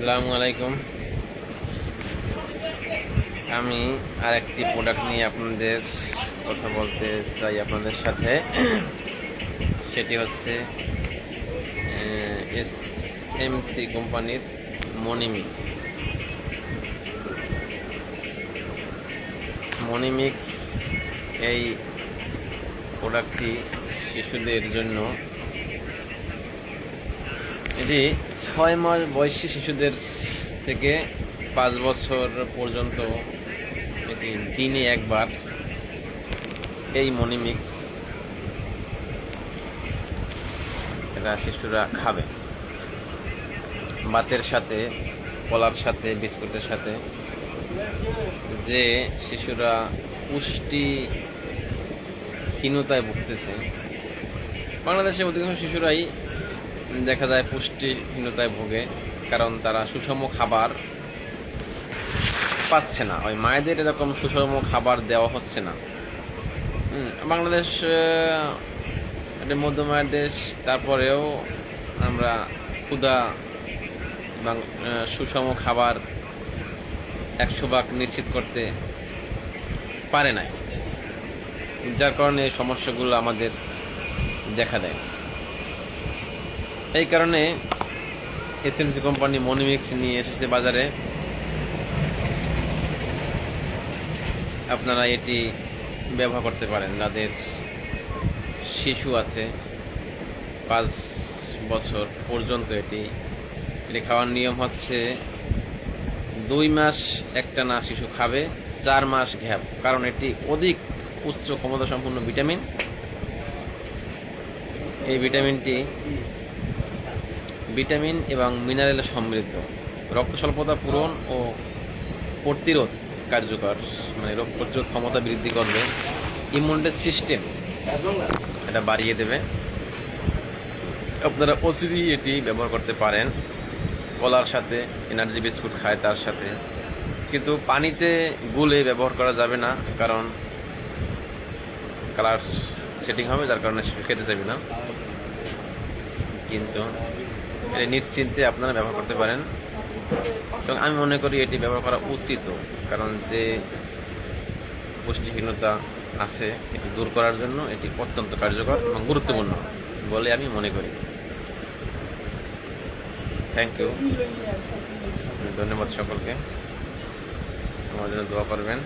আসসালামু আলাইকুম। আমি আরেকটি প্রোডাক্ট নিয়ে আপনাদের কথা বলতে চাই আপনাদের সাথে। সেটি হচ্ছে এসএমসি কোম্পানির মনিমিক্স। মনিমিক্স এই প্রোডাক্টটি শিশুদের জন্য, এটি 6 মাস বয়সী শিশুদের থেকে 5 বছর পর্যন্ত এটি দিনে একবার এই মনিমিক্স এটা শিশুরা খাবে, ভাতের সাথে, কলার সাথে, বিস্কুটের সাথে। যে শিশুরা পুষ্টিহীনতায় ভুগতেছে, বাংলাদেশের অধিকাংশ শিশুরাই দেখা যায় পুষ্টিহীনতায় ভোগে, কারণ তারা সুষম খাবার পাচ্ছে না। ওই মায়েদের এরকম সুষম খাবার দেওয়া হচ্ছে না। বাংলাদেশ একটা মধ্যমায়ের দেশ, তারপরেও আমরা ক্ষুধা এবং সুষম খাবার 100% নিশ্চিত করতে পারে নাই, যার কারণে এই সমস্যাগুলো আমাদের দেখা দেয়। এই কারণে এসএমসি কোম্পানি মনিমিক্স নিয়ে এসেছে বাজারে। আপনারা এটি ব্যবহার করতে পারেন যাদের শিশু আছে 5 বছর পর্যন্ত। এটি খাওয়ার নিয়ম হচ্ছে 2 মাস একটানা শিশু খাবে, 4 মাস গ্যাপ, কারণ এটি অধিক উচ্চ ক্ষমতা সম্পন্ন ভিটামিন। এই ভিটামিনটি ভিটামিন এবং মিনারেলে সমৃদ্ধ, রক্ত স্বল্পতা পূরণ ও প্রতিরোধ কার্যকর, মানে রোগ প্রতিরোধ ক্ষমতা বৃদ্ধি করবে, ইমিউনিটি সিস্টেম এটা বাড়িয়ে দেবে। আপনারা অচিরেই এটি ব্যবহার করতে পারেন, কলার সাথে, এনার্জি বিস্কুট খায় তার সাথে। কিন্তু পানিতে গুলে ব্যবহার করা যাবে না, কারণ কালার সেটিং হবে, যার কারণে খেতে চাইবে না। কিন্তু এটা নিশ্চিন্তে আপনারা ব্যবহার করতে পারেন, এবং আমি মনে করি এটি ব্যবহার করা উচিত, কারণ যে পুষ্টিহীনতা আছে এটি দূর করার জন্য এটি অত্যন্ত কার্যকর এবং গুরুত্বপূর্ণ বলে আমি মনে করি। থ্যাংক ইউ, ধন্যবাদ সকলকে। আমার জন্য দোয়া করবেন।